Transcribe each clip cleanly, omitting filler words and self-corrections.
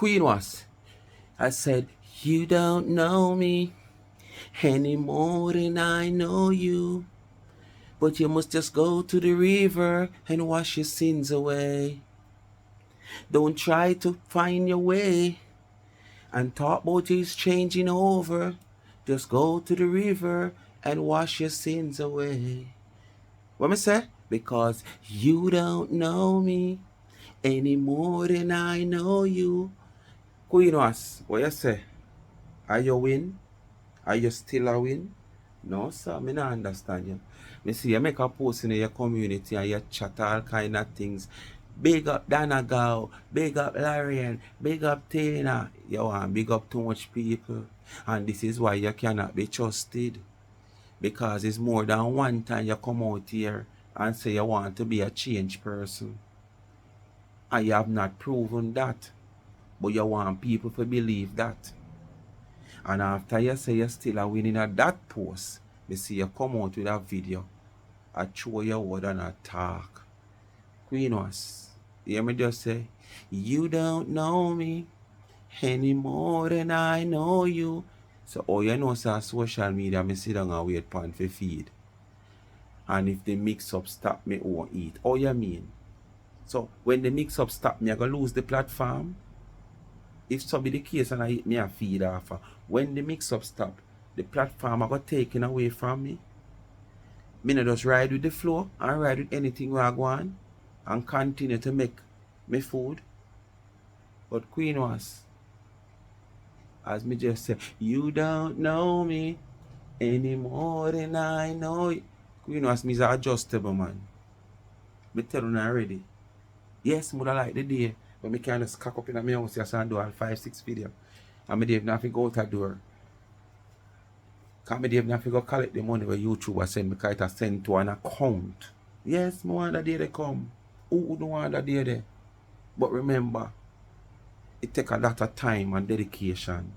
Queen was. I said, you don't know me any more than I know you. But you must just go to the river and wash your sins away. Don't try to find your way and talk about it's changing over. Just go to the river and wash your sins away. What me say? Because you don't know me any more than I know you. Queen was, what you say? Are you win? Are you still a win? No, sir, me not understand you. Me see you make a post in your community and you chat all kind of things. Big up Donna Gow, big up Larian, big up Tina. You want big up too much people. And this is why you cannot be trusted. Because it's more than one time you come out here and say you want to be a change person. And you have not proven that. But you want people to believe that. And after you say you're still a winning at that post, me see you come out with a video. I show your word and I talk. Queen was, hear me just say, you don't know me any more than I know you. So all you know say social media, me sit down and wait for feed. And if the mix up stop, me won't eat. Oh, you mean? So when the mix up stop, me I gonna lose the platform. If so be the case and I hit me a feed off, when the mix up stop, the platform I got taken away from me. Me not just ride with the flow and ride with anything where I go on and continue to make me food. But Queen was, as me just say, you don't know me any more than I know you. Queen was, me is an adjustable man. Me tell you already. Yes, mother like the day, but me can just cock up in my house and do all 5-6 video. And me don't have to go out the door. Because me don't have to go collect the money where YouTube was send me because it send to an account. Yes, me want that day they come. Who don't want that day there? But remember, it take a lot of time and dedication.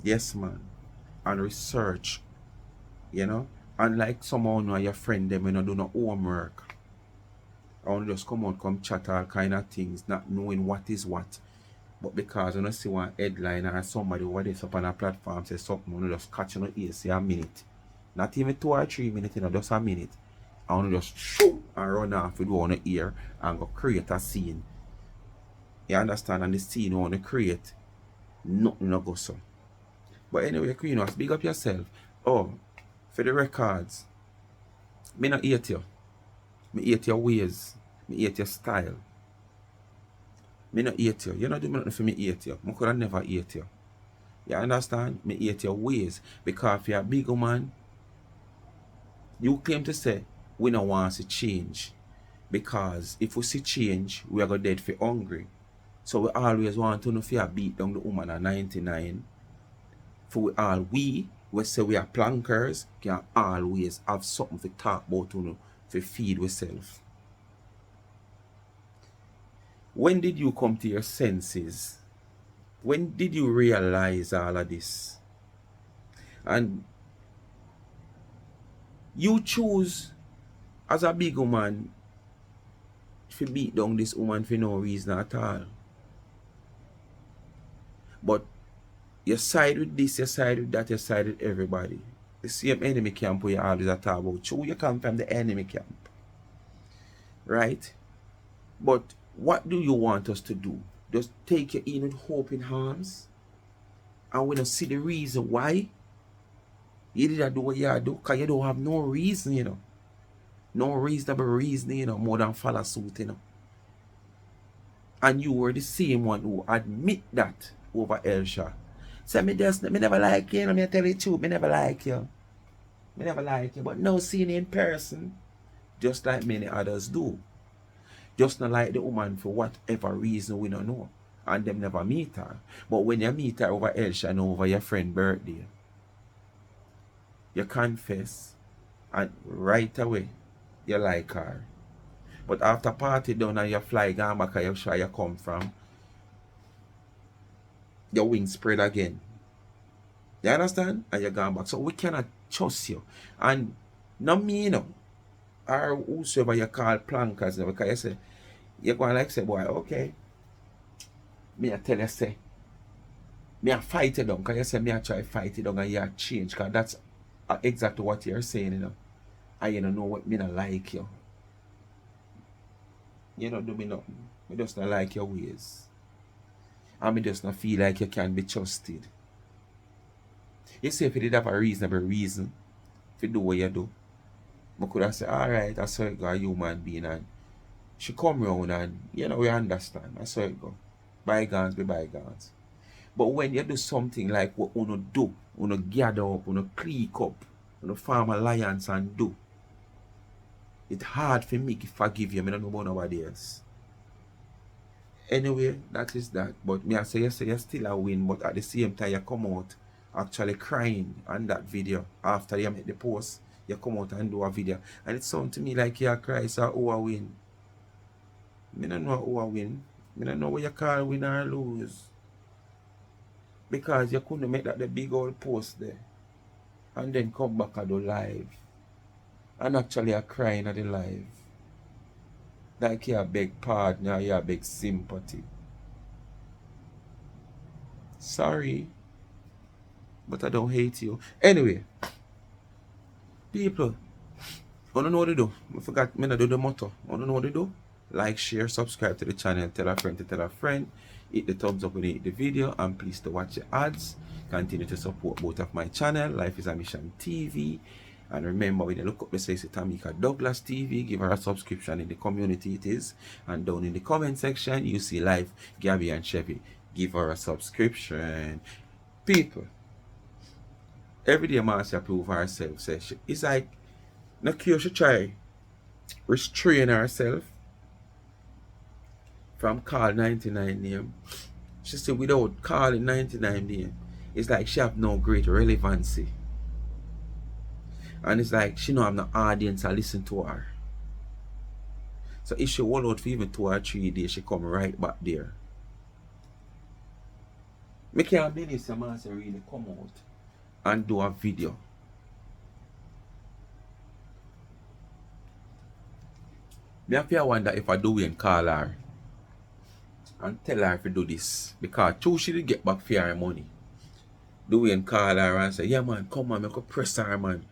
Yes, man. And research. You know? Unlike someone or your friend, them when you do no homework. I want to just come out, come chat all kind of things, not knowing what is what. But because you see one headline or somebody over there up on a platform say something, you just catch on the ear, say a minute. Not even 2 or 3 minutes, you know, just a minute. I want to just shoot and run off with one ear and go create a scene. You understand? And the scene you want to create, nothing no go so. But anyway, Queen was, big up yourself. Oh, for the records, me not hate you. Me hate your ways. Me hate your style. Me not hate you. You not do nothing for me hate you. I could have never hate you. You understand? Me hate your ways. Because if you're a big man, you claim to say, we don't want to change. Because if we see change, we are going dead for hungry. So we always want to know if you beat down the woman at 99. For we say we are plankers, can always have something to talk about to feed ourselves. When did you come to your senses? When did you realize all of this? And you choose as a big woman to beat down this woman for no reason at all. But you side with this, you side with that, you side with everybody. The same enemy camp where you always talk about. So you come from the enemy camp. Right? But what do you want us to do? Just take you in with hope in arms? And we don't see the reason why you did do what you do, because you don't have no reason, you know. No reasonable reason, you know, more than follow suit, you know. And you were the same one who admit that over Elsha. Say, me never like you, you know, me tell you the truth, me never like you. Me never like you, but now seeing you in person, just like many others do. Just not like the woman for whatever reason we don't know. And them never meet her. But when you meet her over Elsha and over your friend's birthday, you confess and right away you like her. But after party done and you fly gone back and you sure you come from, your wings spread again. You understand? And you're gone back. So we cannot trust you. And not me, you know, or whosoever you call plankers, you know, because you say, you're going like say, boy, okay. Me I tell you say, me I fight it down, because you say me I try fight it down and you change, because that's exactly what you're saying, you know. And you don't know what me not like you. You don't do me nothing. Me just not like your ways. And me just not feel like you can be trusted. You say if you did have a reasonable reason to do what you do, I could have said, alright, I saw it go, a human being, and she come round and, you know, we understand. I saw it go. Bygones be bygones. But when you do something like what uno do, uno gather up, uno click up, uno form alliance and do, it's hard for me to forgive you. I don't know about nobody else. Anyway, that is that. But me I say, you still a win, but at the same time you come out actually crying on that video after you make the post. You come out and do a video. And it sounds to me like you cry, so who a win? I don't know who a win. I don't know what you call win or lose. Because you couldn't make that the big old post there. And then come back and do live. And actually are crying at the live. Like you beg pardon or you beg sympathy. Sorry. But I don't hate you. Anyway. People. I don't know what to do. I forgot me not do the motto. I don't know what to do. Like, share, subscribe to the channel, tell a friend to tell a friend. Hit the thumbs up when you hit the video, and please to watch the ads. Continue to support both of my channel, Life is a Mission TV. And remember, when you look up, me say Tamika Douglas TV, give her a subscription in the community it is. And down in the comment section, you see Life, Gabby and Chevy. Give her a subscription. People, every day Marcia prove herself. Say it's like, no cure she try restrain herself from call 99 name. She said without calling 99 name, it's like she have no great relevancy. And it's like she don't have no audience to listen to her. So if she hold out for even 2 or 3 days, she come right back there. Me can't believe some man really come out and do a video. Me have to wonder if I do and call her and tell her to do this. Because true she did get back for her money. Do and call her and say, yeah man, come on, make a press her man.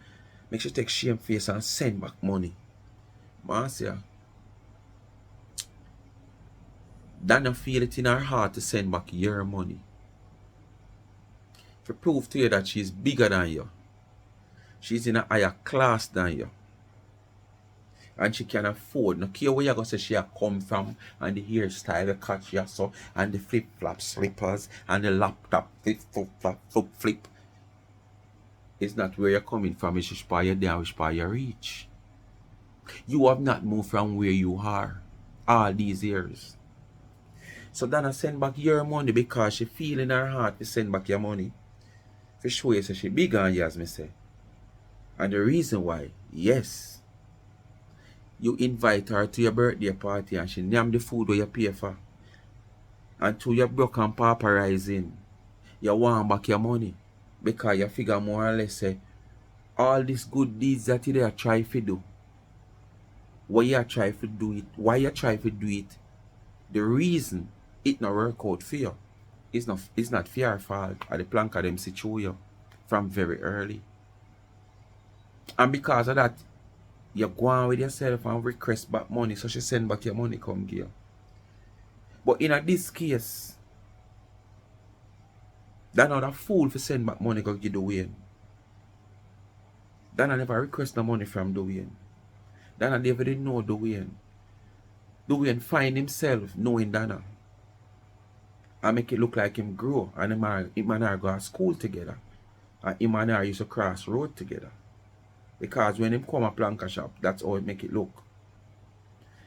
Make sure take shame face and send back money. Marcia, Donna feel it in her heart to send back your money. To prove to you that she's bigger than you. She's in a higher class than you. And she can afford. No care where you go say she come from, and the hairstyle the catch you so, and the flip-flop slippers, and the laptop flip. It's not where you're coming from, it's which part you're down, which part you reach. You have not moved from where you are all these years. So Donna send back your money because she feel in her heart to send back your money. For sure you say she big on you, as me say. And the reason why, yes, you invite her to your birthday party and she name the food where you pay for. And to your broke and pauperizing, you want back your money. Because you figure more or less say, all these good deeds that you are trying to do, why you try to do it, the reason it not work out for you, it's not for your fault, or the plank of them situate you from very early. And because of that, you go on with yourself and request back money, so she send back your money come give you. But in this case, that not a fool for send back money go give Dwayne. Donna never request no money from Dwayne. Donna never did know Dwayne. Dwayne find himself knowing Donna. And make it look like him grow. And him and her go to school together. And him and her used to cross road together. Because when him come a planka shop, that's how it make it look.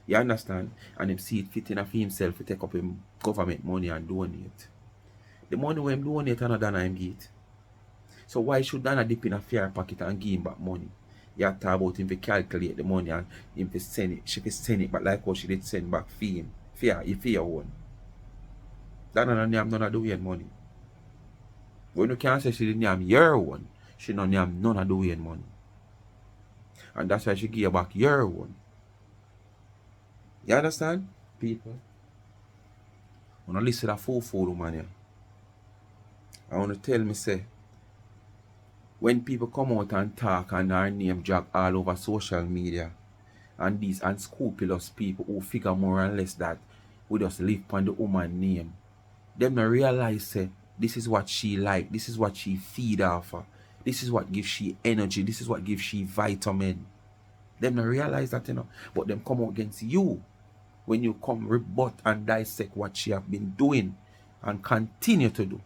You understand? And him see it fitting for himself to take up him government money and donate. The money when him donate and Donna him get. So why should Donna dip in a fair pocket and give him back money? You have to talk about him to calculate the money and him to send it. She can send it back like what she did send back for him. For your own. Donna don't name none of Dwayne money. When you can't say she didn't name your one, she don't name none of Dwayne money. And that's why she give back your one. You understand, people? When I listen to that fool woman here, I want to tell me say, when people come out and talk and our name drag all over social media, and these unscrupulous people who figure more or less that we just live on the woman name, them not realize say this is what she like, this is what she feed off of, this is what gives she energy, this is what gives she vitamin. Them not realize that, but them come out against you when you come rebut and dissect what she have been doing and continue to do.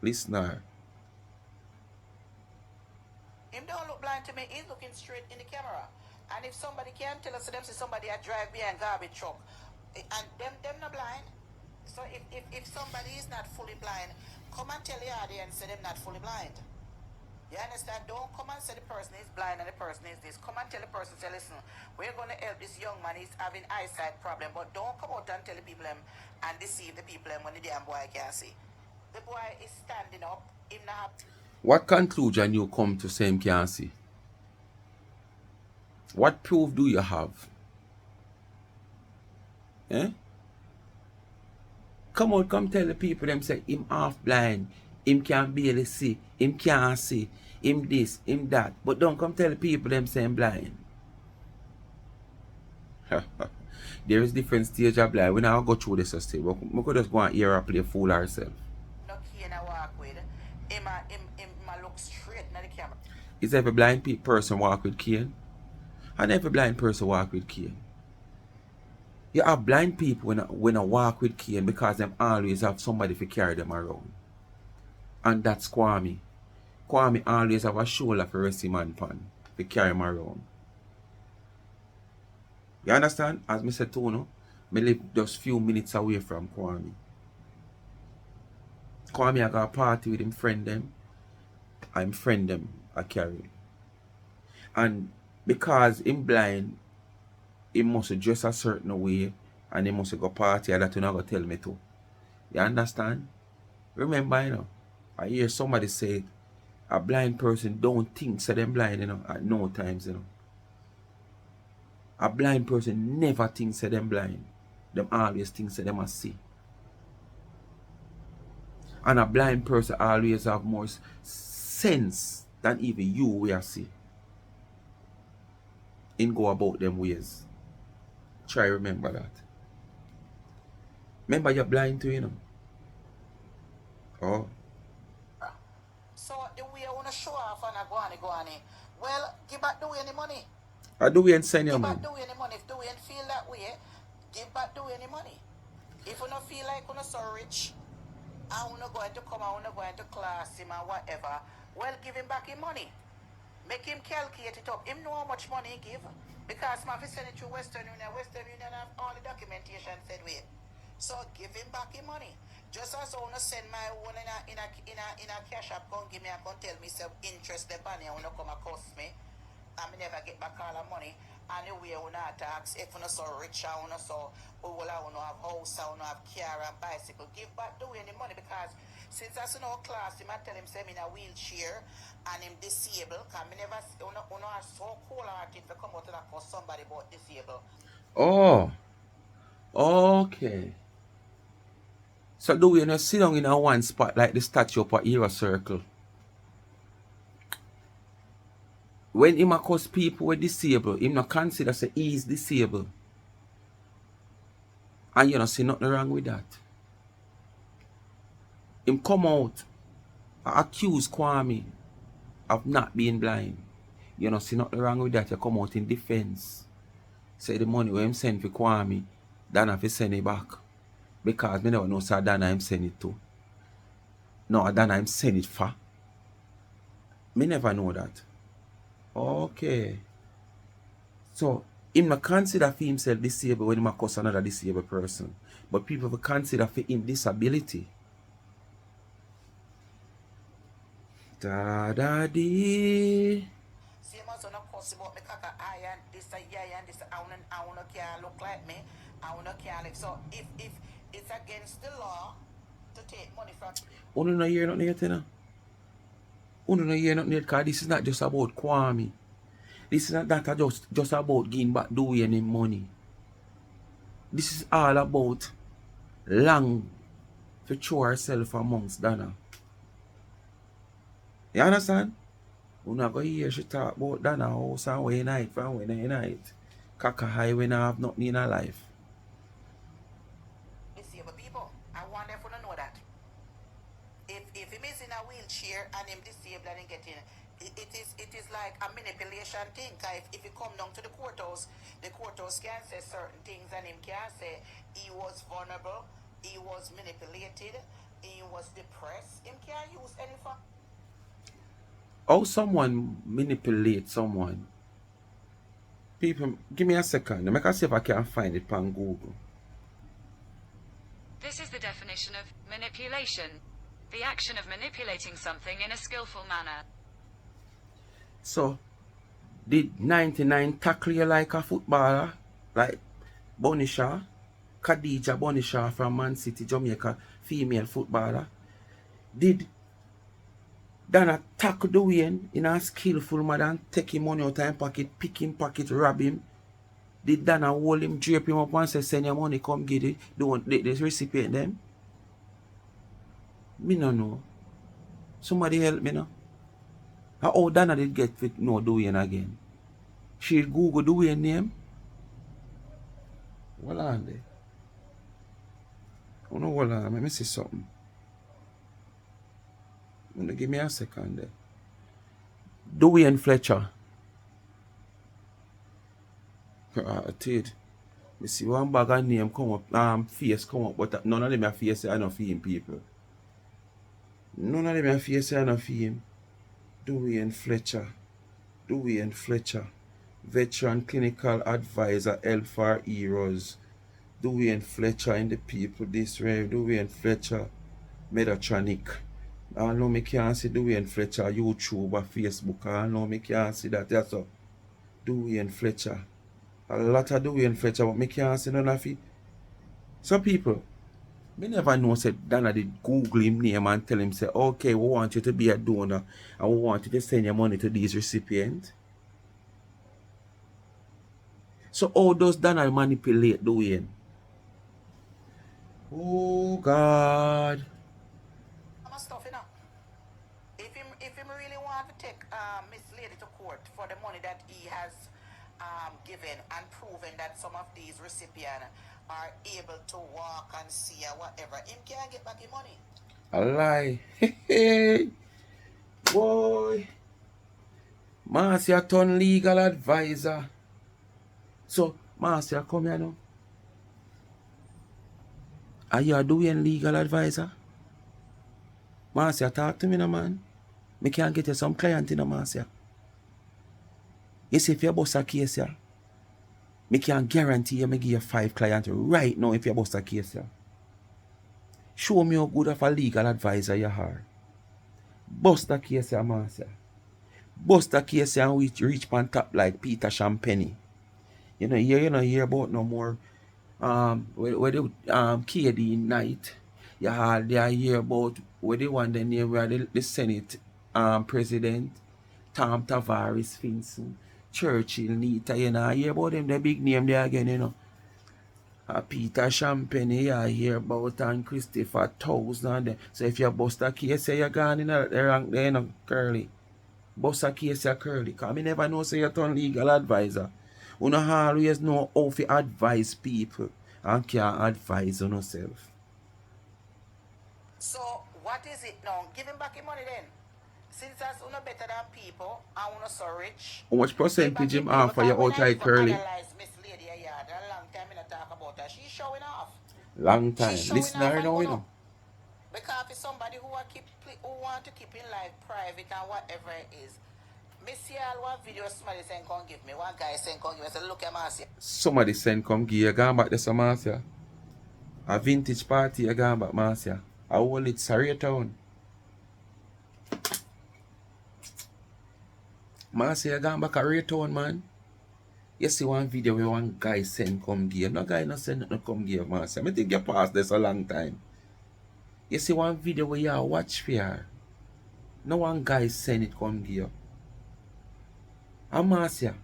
Listener. Him don't look blind to me, he's looking straight in the camera. And if somebody can tell us, them see somebody that drive behind garbage truck, and them not blind. So if somebody is not fully blind, come and tell the audience say them not fully blind. You understand? Don't come and say the person is blind and the person is this. Come and tell the person, say, listen, we're going to help this young man. He's having eyesight problem. But don't come out and tell the people and deceive the people when the damn boy can't see. The boy is standing up. Him not. What conclusion you come to say him can't see? What proof do you have? Eh? Come out, come tell the people them say him half blind, him can't barely see, him can't see, him this, him that. But don't come tell the people them say him blind. There is different stage of blind. We now go through this stage. We could just go and hear her play fool herself. No key I walk with. Him look straight in the camera. Is every blind person walk with cane? And every blind person walk with cane. You have blind people when I walk with cane because them always have somebody to carry them around. And that's Kwame. Kwame always have a shoulder for rest him man pan to carry him around. You understand? As I said to you, I live just few minutes away from Kwame. Kwame I got a party with him friend them. I'm friend them I carry. And because him blind, he must dress a certain way and he must go party and that you not go tell me to. You understand? Remember, I hear somebody say a blind person don't think say them blind, at no times, A blind person never thinks say them blind. Them always think say them a see. And a blind person always have more sense than even you will see. In go about them ways. Try remember that. Remember you're blind too, Oh. So the way I want to show off and I go on. Well, give back the way any money. I do we and send your man. man. Give back the way any money. If the way and feel that way, give back the way any money. If you don't feel like you're so rich, I want to go into come, I want to go into class him or whatever, well, give him back his money. Make him calculate it up. Him know how much money he give. Because my send it to Western Union. Western Union have all the documentation said wait. So give him back his money. Just as I want to send my own in a cash app, come give me and come tell me some interest the money I want to come and cost me. And me never get back all the money. And the way I want to tax, if you're so rich, I want to so, well, I want to have house, I want to have car and bicycle. Give back the way any money because since I see no class, him and tell him say I'm in a wheelchair and him disabled, because me never see, have so cool hearted to come out and cost somebody about disabled. Oh. Okay. So do we not sit down in a one spot like the statue of a hero circle? When him accuse people were disabled, him not consider say he is disabled. And you don't see nothing wrong with that. Him come out and accuse Kwame of not being blind. You don't see nothing wrong with that. You come out in defense. Say the money when him send for Kwame, Donna fi send it back. Because me never know say Donna him send it to. No, Donna him send it for. Me never know that. Okay. So, him not consider for himself disabled when he accuse another disabled person. But people will consider for him disability. Da-da-dee. See, I must not cuss about me because I and this and this. I want to can't look like me. I want to can't live. So, if it's against the law to take money from... Uno no hear nothing yet, Uno no hear nothing yet because this is not just about Kwame. This is not that just about getting back doing any money. This is all about long to throw herself amongst Donna. You understand? You not go hear she talk about Donna house and when night from when night. Caca high when I have nothing in her life. Disabled people. I want them to know that. If him is in a wheelchair and him disabled and getting it is like a manipulation thing. If you come down to the courthouse can say certain things and him can say he was vulnerable, he was manipulated, he was depressed. Him can't use any How someone manipulate someone? People, give me a second. Let me see if I can find it on Google. This is the definition of manipulation. The action of manipulating something in a skillful manner. So, did 99 tackle you like a footballer? Like Bonisha? Khadija Bonisha from Man City, Jamaica, female footballer? Did Donna tackle Dwayne in a skillful manner and take him money out of his pocket, pick him pocket, rob him? Did Donna hold him, drape him up and say, send your money, come get it? Don't let this recipient them? Me no know. Somebody help me now. How Donna did get with no Dwayne again? She Google Dwayne name? Hold on there. Oh no, hold on. Let me see something. Give me a second there. Dwayne Fletcher. I tell you. Me see one bag of name come up, face come up, but none of them are face I don't feel people. None of them are face I don't feel. Dwayne Fletcher. Dwayne Fletcher. Veteran clinical advisor, L for Heroes. Dwayne Fletcher in the people this way. Dwayne Fletcher. Medatronic. I know me can't see Dwayne Fletcher YouTube or Facebook. I know me can't see that. That's all. Dwayne Fletcher. A lot of Dwayne Fletcher, but me can't see none of it. Some people, me never know said Donna did Google him name and tell him say, okay, we want you to be a donor and we want you to send your money to these recipients. So how does Donna manipulate Dwayne? Oh God. stuff, you know. If him really want to take Miss Lady to court for the money that he has given and proven that some of these recipients are able to walk and see or whatever, him can't get back his money. A lie. Hey, boy. Marcia turn legal advisor. So, Marcia, come here now. Are you doing legal advisor? Marcia, talk to me now, man. Me can get you some client in Marcia. You see, if you bust a case here, me can guarantee you me give you 5 clients right now if you bust a case here. Show me how good of a legal advisor you are. Bust a case here, Marcia. Bust a case here and reach on top like Peter Champagne. You know hear about no more where the KD night. You hear about where they want the name where the Senate president Tom Tavares Finson, Churchill, Nita, you know, I hear about them, the big name there again, you know. Peter Champagne, I hear about and Christopher Thousand. Them. So if you bust a case, you're gone in the rank there, you know, Curly. Bust a case, you're Curly. Because I never know, say you're turn legal advisor. You don't always know how to advise people and can advise on yourself. So, what is it now? Give him back his money then. Since that's better than people, I want so rich. How much percentage him offer you outside Curly? Miss Lady a yard, a long time I talk about her. She's showing off. Long time. She's showing Listen off her and now, you go know. Because if somebody who want to keep in life private and whatever it is, me see all one video somebody saying come give me. One guy saying come give me. I said look at Marcia. Somebody send come give you gone back to Marcia. A vintage party you gone back Marcia. I hold it Surrey Town. Marcia you gone back a Ray Town, man. You see one video where one guy send come give. No guy no send nothing come give Marcia. I think you passed this a long time. You see one video where you watch for her. No one guy send it come give. And Marcia,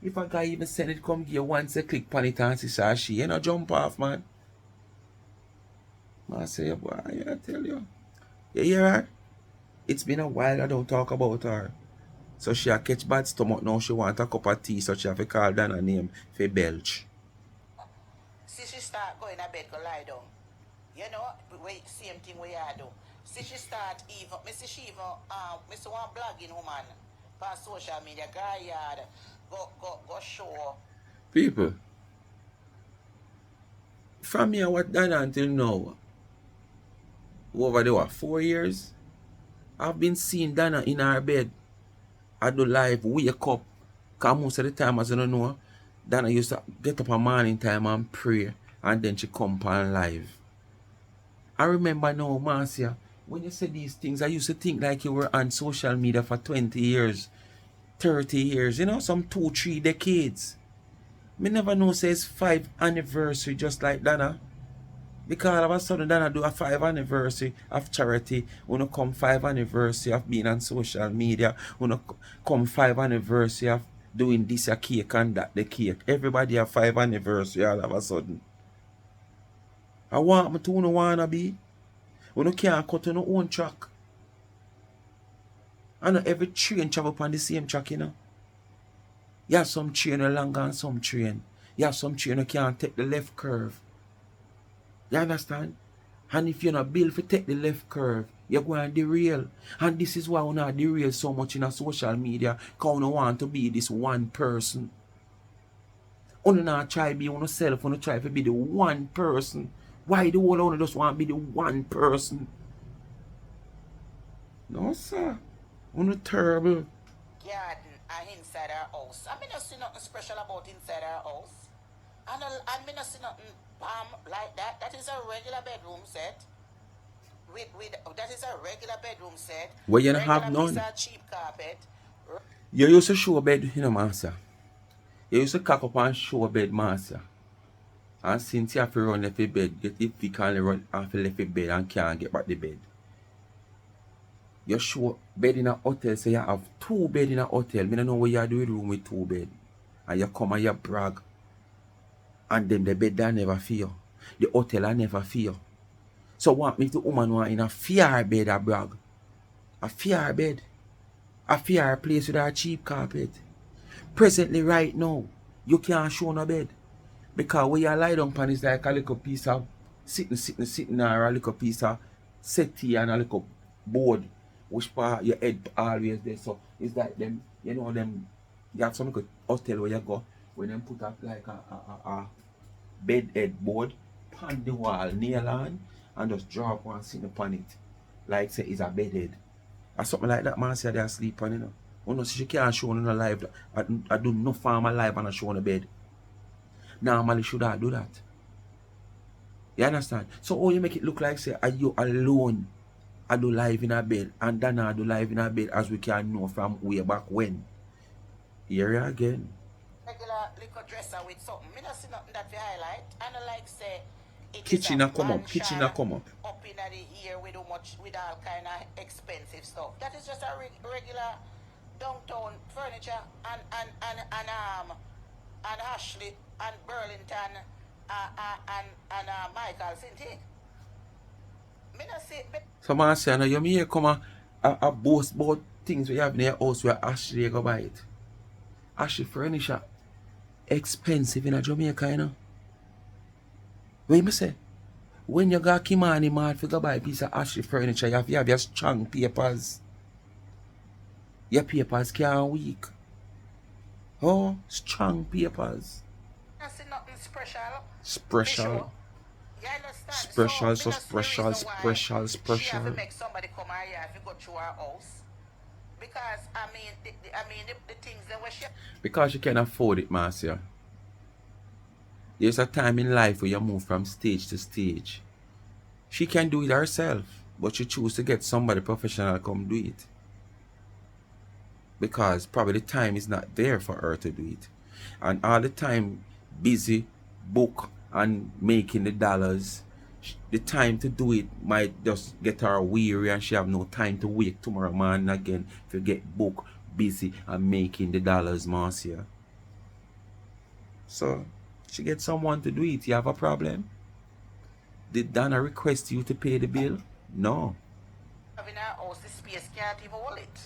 if a guy even send it come give once you click on it and see she, you know jump off, man. Marcia, boy, I tell you. You hear her? It's been a while I don't talk about her. So she a catch bad stomach now. She want a cup of tea, so she have to call Donna name for belch. See she start going to bed, go lie down. You know, same thing we are do. See she start even, me see she even, me see one blogging woman on social media, guy yard, go show. People, from here what Donna until now, over there what, 4 years? I've been seeing Donna in her bed. I do live, wake up. Cause most of the time, as you don't know, Donna used to get up a morning time and pray, and then she come on live. I remember now, Marcia, when you said these things, I used to think like you were on social media for 20 years, 30 years, you know, some 2-3 decades. Me never know says 5th anniversary just like Donna. Because all of a sudden Donna do a 5th anniversary of charity. When come 5th anniversary of being on social media. When come 5th anniversary of doing this a cake and that the cake. Everybody have 5th anniversary all of a sudden. I want me to wanna be. You can't cut on your own track. I know every train travel upon the same track, you know. You have some train longer and some train. You have some train you can't take the left curve. You understand? And if you're not built to take the left curve, you're going to derail. And this is why we not derail so much in a social media, because we want to be this one person. You not try to be yourself, you try to be the one person. Why the whole of just want to be the one person? No, sir. You're terrible. Garden and inside our house. I mean, I see nothing special about inside our house. And I mean, I see nothing like that. That is a regular bedroom set. That is a regular bedroom set. Well, you don't have none. Piece of cheap carpet. You used to show a bed, you know, Marcia. You used to cock up and show a bed, Marcia. And since you have to run left the bed, if you can't run off the left the bed and can't get back the bed. You show bed in a hotel, so you have 2 beds in a hotel. I don't know what you do with room with 2 beds. And you come and you brag. And then the bed that never feel. The hotel I never feel. So what me to woman want in a fair bed a brag? A fair bed. A fair place with a cheap carpet. Presently right now, you can't show no bed. Because when you lie down pan is like a little piece of sitting or a little piece of settee and a little board. Which part your head always there. So it's like them, you know them, you have some good hotel where you go, when them put up like a bed head board, pan the wall, nail on, and just draw up one sitting upon it. Like say it's a bed head. Or something like that, man say they sleep on, you know. You know, so she can't show on a live. I do no farm alive and I show on a bed. Normally should I do that? You understand? So how you make it look like say are you alone? I do live in a bed, and Donna I do live in a bed, as we can know from way back when. Here again. Regular liquor dresser with something. Me not see nothing that we highlight. And I like say it Kitchen is a come up. Kitchen a come up. Up in the ear with all kind of expensive stuff. That is just a regular downtown furniture and Ashley and Burlington and Michael Cinti. Me not see. So Marcia, now you may come a boast about things we have in your house where Ashley go buy it. Ashley furniture expensive in a Jamaica, you know. What you say? When you got Kimani mad for go buy a piece of Ashley furniture, you have your strong papers. Your papers can't weak. Oh, strong papers. I see nothing special. Special. You understand? Special, so special. She have to make somebody come here if you go to our house. Because, I mean, the things that we share. Because you can afford it, Marcia. There's a time in life where you move from stage to stage. She can do it herself, but she choose to get somebody professional to come do it. Because probably the time is not there for her to do it. And all the time busy, book, and making the dollars, the time to do it might just get her weary and she have no time to wake tomorrow morning again to get book, busy, and making the dollars, Marcia. So she gets someone to do it. You have a problem? Did Donna request you to pay the bill? No. Having our house, the space can't even hold it.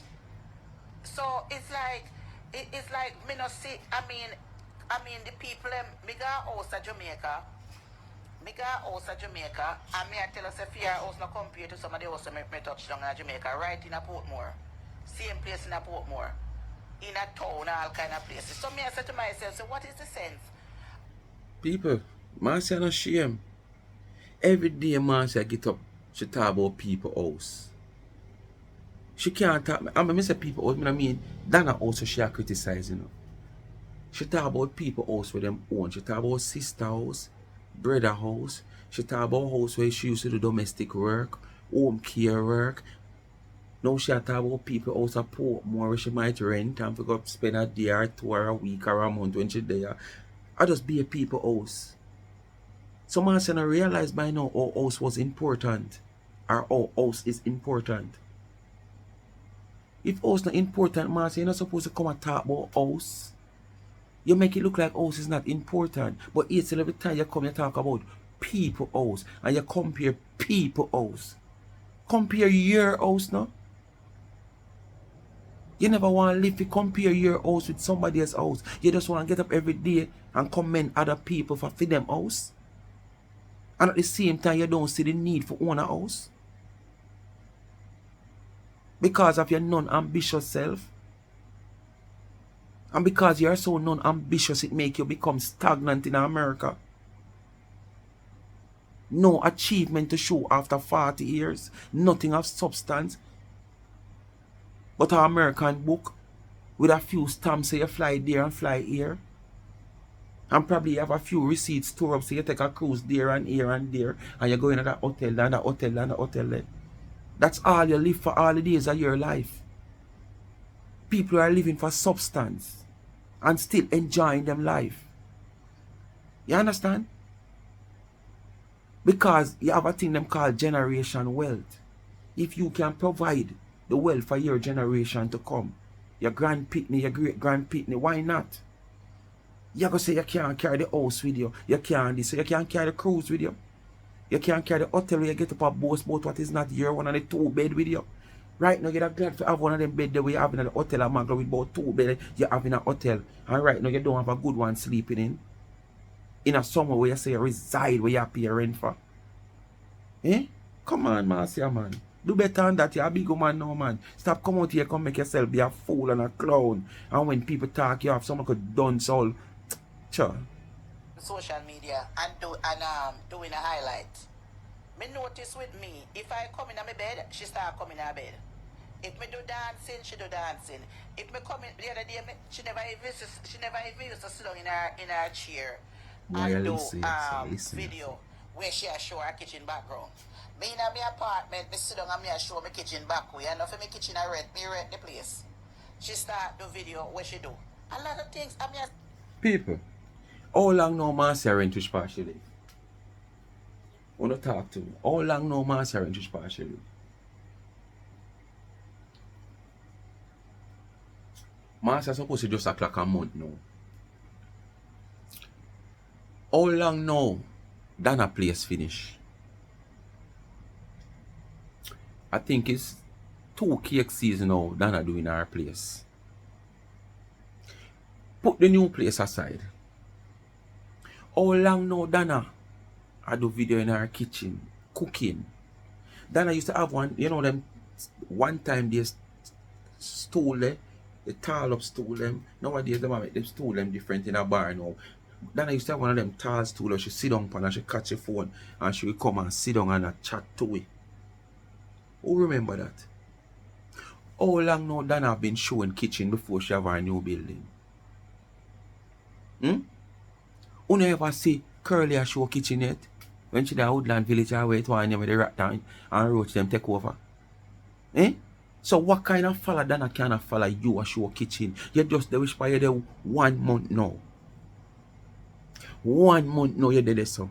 So it's like it's like me not see. I mean the people me got house at Jamaica. Me got house at Jamaica, and me I tell us if your house not compare to some of the house me touch down in Jamaica, right in a Portmore, same place in a Portmore, in a town, all kind of places. So me I said to myself, so what is the sense? People, Marcia no shame. Every day Marcia get up, she talk about people house. She can't talk. I mean, say people house, I mean, Donna also she a criticize, you know. She talk about people house with them own. She talk about sister house, brother house. She talk about house where she used to do domestic work, home care work. Now she talk about people house at Portmore where she might rent and for go spend a day or 2 or a week or a month when she there. I just be a people house. So Marcia I realize by now our house was important. Our house is important. If house not important, Marcia, you're not supposed to come and talk about house. You make it look like house is not important. But it's every time you come, you talk about people house. And you compare people house. Compare your house now. You never want to live to compare your house with somebody else's house. You just want to get up every day and commend other people for them house. And at the same time, you don't see the need for own a house. Because of your non-ambitious self. And because you're so non-ambitious, it makes you become stagnant in America. No achievement to show after 40 years. Nothing of substance. But an American book with a few stamps so you fly there and fly here. And probably you have a few receipts stored up so you take a cruise there and here and there. And you go in at that hotel and that hotel and that hotel there. That's all you live for all the days of your life. People are living for substance and still enjoying them life. You understand? Because you have a thing them called generation wealth. If you can provide the wealth for your generation to come, your grandpitney, your great-grandpitney, why not? You go say you can't carry the house with you. You can't this, so you can't carry the cruise with you. You can't carry the hotel where you get up a boat what is not your one and the 2 bed with you. Right now, you're glad to have one of them bed that we have in the hotel at Magla with about 2 beds you have in a hotel. And right now, you don't have a good one sleeping in. In a summer where you say you reside where you pay rent for. Eh? Come on, Marcia, man. Do better than that. You're a big man now, man. Stop come out here, come make yourself be a fool and a clown. And when people talk, you have someone could dance all. Sure. Social media and doing a highlight. Me notice with me, if I come in my bed, she start coming in her bed. If me do dancing, she do dancing. If me come in the other day, she never even used to sit down in her chair and do video where she show her kitchen background. Me in my apartment, me sit down and me show my kitchen back way. And if my kitchen I rent the place. She start the video where she do. A lot of things. People, how long now Marcia rent which part she live? Wanna talk to me? How long now Marcia rent which part she live? Marcia supposed to just a clock a month now. How long now Donna place finish? I think it's 2 cake season now Donna doing her place. Put the new place aside. How long now Donna I do video in her kitchen cooking? Donna used to have one, you know them one time they stool there, the tall up stool them. Nowadays they make them stool them different in a bar now. Donna used to have one of them tall stool she sit down and she catch a phone and she will come and sit down and chat to it. Who remember that? How long now Donna have been showing kitchen before she have her new building? Who never see Curly a show kitchen yet? When she the Woodland Village I wait one with the rat down and roach them take over. So what kind of fella Donna cannot follow you a show kitchen? You just the wish by you there 1 month now. 1 month now you did this so.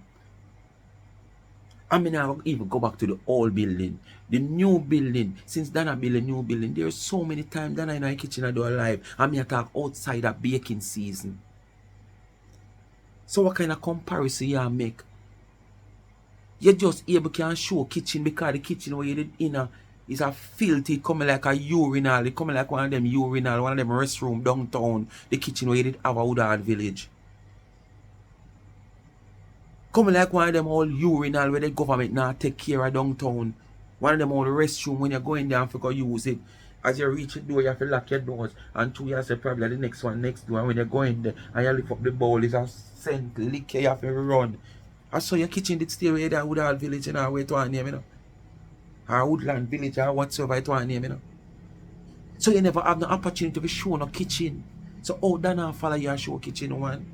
I mean I even go back to the old building. The new building. Since Donna build a new building, there's so many times Donna in her kitchen I do alive. I mean I talk outside of baking season. So what kind of comparison you make? You just able can show kitchen because the kitchen where you did in is a filthy, coming like a urinal. It coming like one of them urinal, one of them restroom downtown. The kitchen where you did have a Woodard village. Coming like one of them old urinal where the government now take care of downtown. One of them old restroom when you're going there and forgot use it. As you reach the door, you have to lock your doors. And 2 years probably the next one next door. And when you're going there and you lift up the bowl, it's a scent lick you have to run. I saw your kitchen did stay where that Woodard village and where to name, you know. Or Woodland village or whatsoever it want name, you know. So you never have no opportunity to show no kitchen. So how Donna follow you and show kitchen one?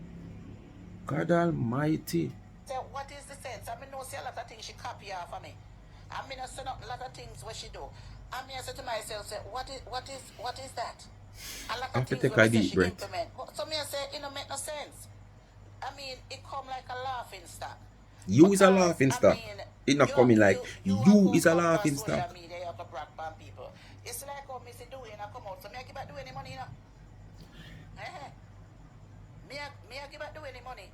God almighty. So what is the sense? I mean, no see a lot of things she copy off of me. I mean, I see a lot of things what she do. I mean, I say to myself, say, what is that? A lot of things take what a say deep she breath. implement. So me I say, it don't make no sense. I mean, it come like a laughing stock. You is a Because, laughing I stock. mean, It not coming like you is a come on laughing social stock. media, you have to brag on people. It's like how me see doing and come out. So me I give back do any money, you know. Me I give back do any money.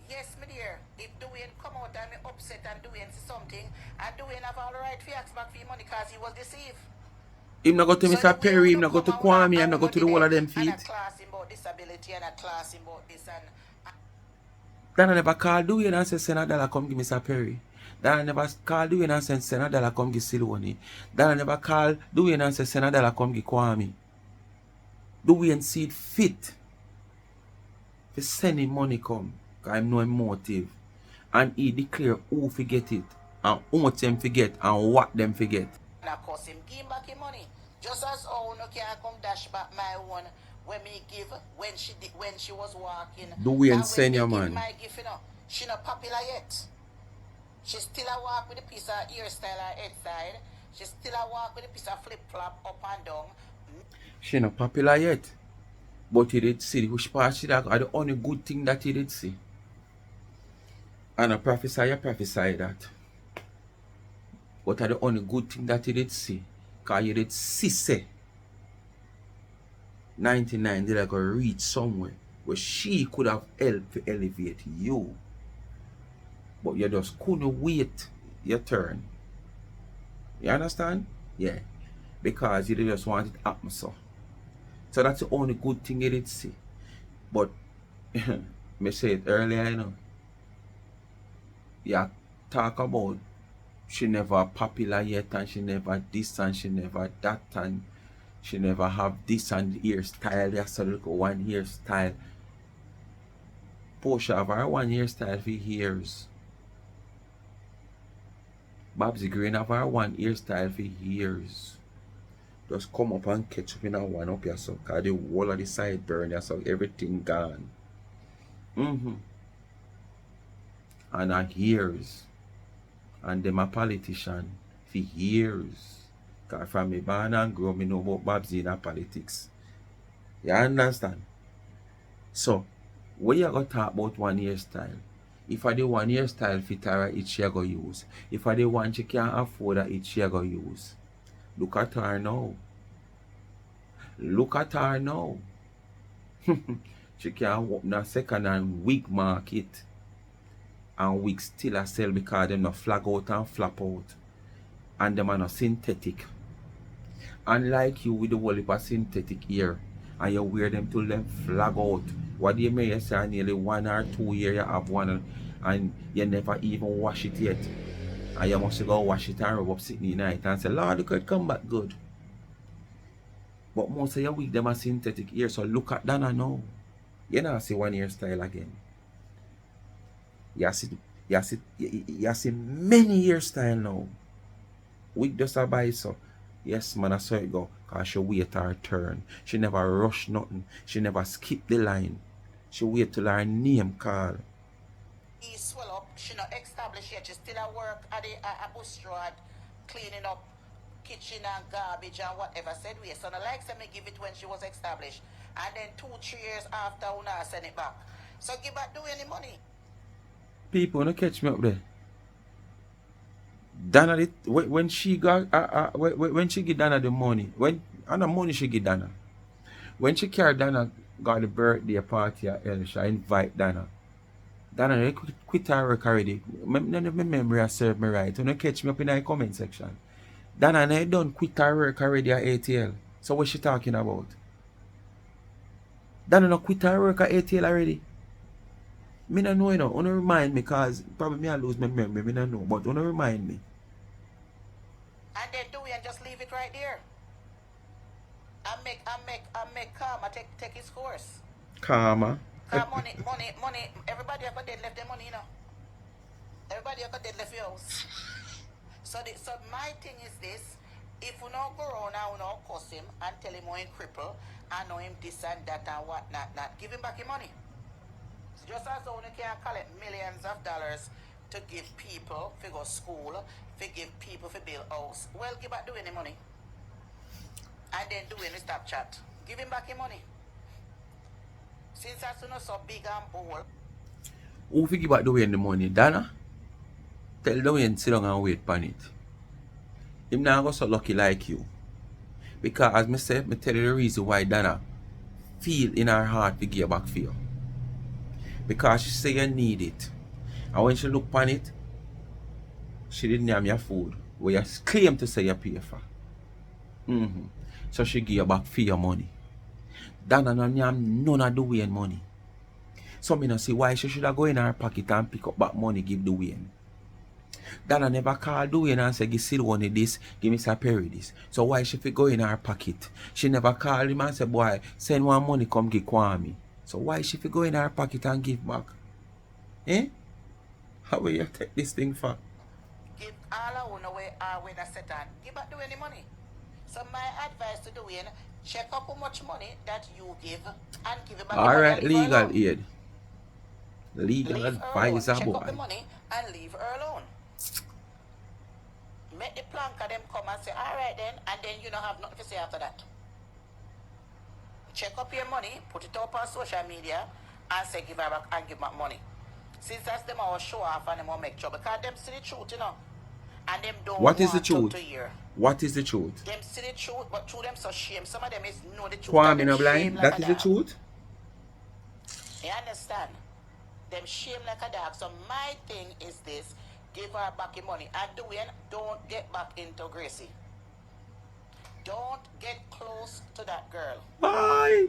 Yes, my dear. If Dwayne come out and me upset and Dwayne see something, and Dwayne have all the right to ask back for your money because he was deceived. Him not go to So Mr. the way Perry, him you not go come to and Kwame, him have not go to the money whole of there, them and a feet. class him about disability and a class him about this and Donna never call Dwayne and say send a dollar come give Mr. Perry. Donna never call Dwayne and say send a dollar come give Siloni. Donna never call Dwayne and say send a dollar come give Kwame. Dwayne see it fit to send him money come. Because I know him motive. And he declare who forget it. And how much them forget and what them forget. of course him give him back his money. Just as how no can come dash back my one when me give when she was walking. Dwayne That when send me your give man. my gift, you know, she not popular yet. She still a walk with a piece of hairstyle her head side. She still a walk with a piece of flip flop up and down. She not popular yet. But he did see which part she that are the only good thing that he did see. And I prophesy that. But are the only good thing that he did see. Because you did see say 99 did like reach somewhere where she could have helped to elevate you. But you just couldn't wait your turn. You understand? Yeah. Because you just want it to happen so. So that's the only good thing you did see. But me say it earlier, you know. You talk about she never popular yet and she never this and she never that and she never have this and hairstyle. You saw look at one hairstyle. Portia have her one hairstyle for years. Babsy Green have her one hairstyle for years. Just come up and catch up in a one up here so cause the whole of the side burn you so everything gone. And her years. And them a politician for years. Cause from me born and grow me know about Babsy in a politics. You understand? So when you go talk about one hairstyle, if I the one hairstyle fit her each she go use. If I the one she can't afford her each she go use. Look at her now. Look at her now. She can't open a second hand wig market. And wigs still a sell because them no flag out and flap out. And them are no synthetic. Unlike you with the whole heap of synthetic hair. And you wear them till them flag out. What do you mean you say nearly 1 or 2 years you have one and you never even wash it yet. And you must go wash it and rub up sitting in night and say, Lord, look, it come back good. But most of your wig them are synthetic hair, so look at Donna now. You know see one hairstyle again. You see many hairstyle now. Wig just a buy so. Yes man, I saw it go. Cause she wait her turn. She never rush nothing. She never skip the line. She wait till her name call. He swell up, she not established yet. She still at work at a bus road, cleaning up kitchen and garbage and whatever. Said we, so the likes me give it when she was established. And then 2-3 years after una send it back. So give back do any money. People no catch me up there. Donna did, when she got when she give Donna the money, when and the money she give Donna. When she carried Donna got the birthday party at Elsha, invite Donna. Donna, you quit our work already. None of my memory has served me right. You don't catch me up in the comment section. Donna, I done quit our work already at ATL. So what's she talking about? Donna, no quit our work at ATL already. Me no know, you know. Wanna remind me, cause probably me I lose my memory. Me no know, but wanna remind me. And then do it and just leave it right there. And make Karma take his course. Karma. Cause money, everybody have got dead left their money, you know. Everybody have got dead left your house. So my thing is this: if we not go around and we not cuss him and tell him how him cripple and know him this and that and whatnot, give him back his money. So just as though we can collect millions of dollars to give people for go school, for give people for build house, well, give back doing the money. And then doing the stop chat. Give him back his money. Since that's not so big and bold. Who figure about doing the money? Donna? Tell the way and sit down and wait for it. Him not go so lucky like you. Because as me say, me tell you the reason why Donna feel in her heart to give back for you. Because she say you need it. And when she look upon it, she didn't have your food. Where you claim to say you pay for. So she give you back for your money. Donna no have none of the Wayne money. So me not see why she should have go in her pocket and pick up back money give the Wayne. Donna never call Dwayne and say, give Silwani this, give me Perry this. So why she fit go in her pocket? She never call him and say, boy, send one money come give Kwame. So why she fit go in her pocket and give back? Eh? How will you take this thing for? Give all I want away when I set on. Give back Dwayne the money. So my advice to Dwayne, check up how much money that you give and give it back. Alright, legal aid. Legal advisor, check boy. up the money and leave her alone. Make the plank of them come and say, alright then, and then you don't have nothing to say after that. Check up your money, put it up on social media, and say give her back and give back money. Since that's them all show off and them all make trouble. Because them see the truth, you know. And them don't What is want the truth? to hear. What is the truth? Them see the truth, but through them so shame. Some of them is know the truth. Kwame no blind, like that is the truth? You understand? Them shame like a dog. So my thing is this: give her back your money. And Dwayne, don't get back into Gracie. Don't get close to that girl. Why?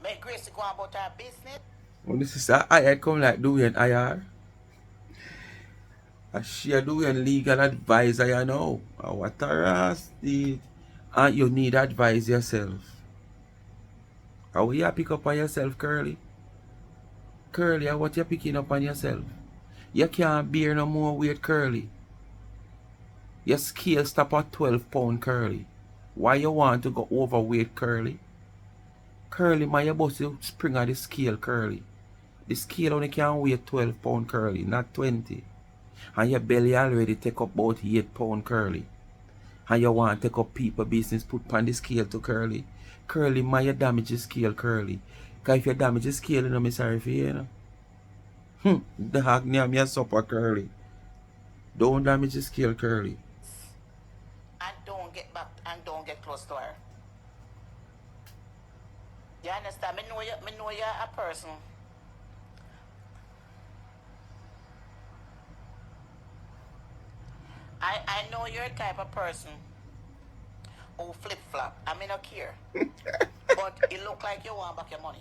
Make Gracie go about her business. When this is I come like Dwayne IR. And she a Dwayne legal advisor, you know. And what a ass did. And you need advice yourself. How you pick up on yourself, Curly? Curly, what you picking up on yourself? You can't bear no more weight, Curly. Your scale stop at 12 pound, Curly. Why you want to go overweight, Curly? Curly, man, you bust the spring of the scale, Curly. The scale only can weigh 12 pound, Curly, not 20. And your belly already take up about 8 pound, Curly. And you want to take up people business, put on the scale to Curly. Curly, man, you damage the scale, Curly. Because if you damage the scale, you know, I'm sorry for you, you know. The hog name your supper, Curly. Don't damage the scale, Curly. And don't get back and don't get close to her. You understand? Me know you're a person. I know you're a type of person who flip-flop. I mean, not care. But it look like you want back your money.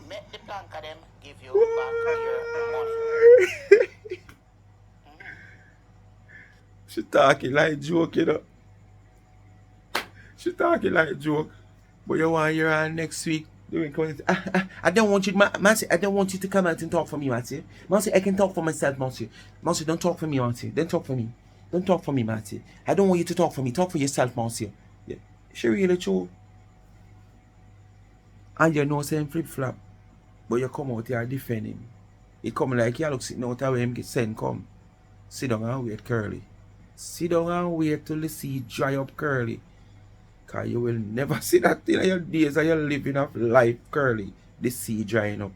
Make the plank of them give you back your money. She talking like joke, you know. She talking like joke. But you want her on next week doing comments. I don't want you, Marcia, I don't want you to come out and talk for me, Marcia. Marcia, I can talk for myself, Marcia. Marcia, don't talk for me, Marcia. Don't talk for me. Don't talk for me, Marcia. I don't want you to talk for me. Talk for yourself, Marcia. Yeah. She really true. And you know saying flip-flop. But you come out here defend him. He come like you look sitting out where him get sent come. Sit down and wait, Curly. Sit down and wait till the sea dry up, Curly. Cause you will never see that thing in your days of your living of life, Curly. The sea drying up.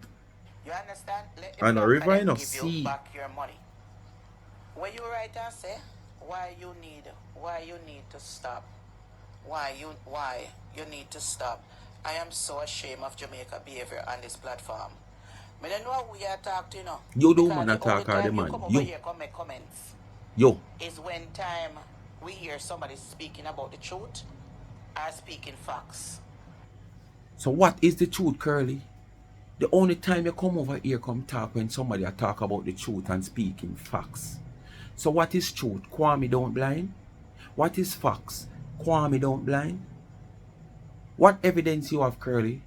You understand? Let And a river in a give sea. you back your money. When you write and say why you need to stop. Why you need to stop. I am so ashamed of Jamaica behavior on this platform. I don't know how we are talking, you know. You do Because man the only attack or the time you man. come over here come make comments Yo. is when time we hear somebody speaking about the truth or speaking facts. So what is the truth, Curly? The only time you come over here come talk when somebody talk about the truth and speaking facts. So what is truth? Kwame don't blind. What is facts? Kwame don't blind. What evidence you have, Curly,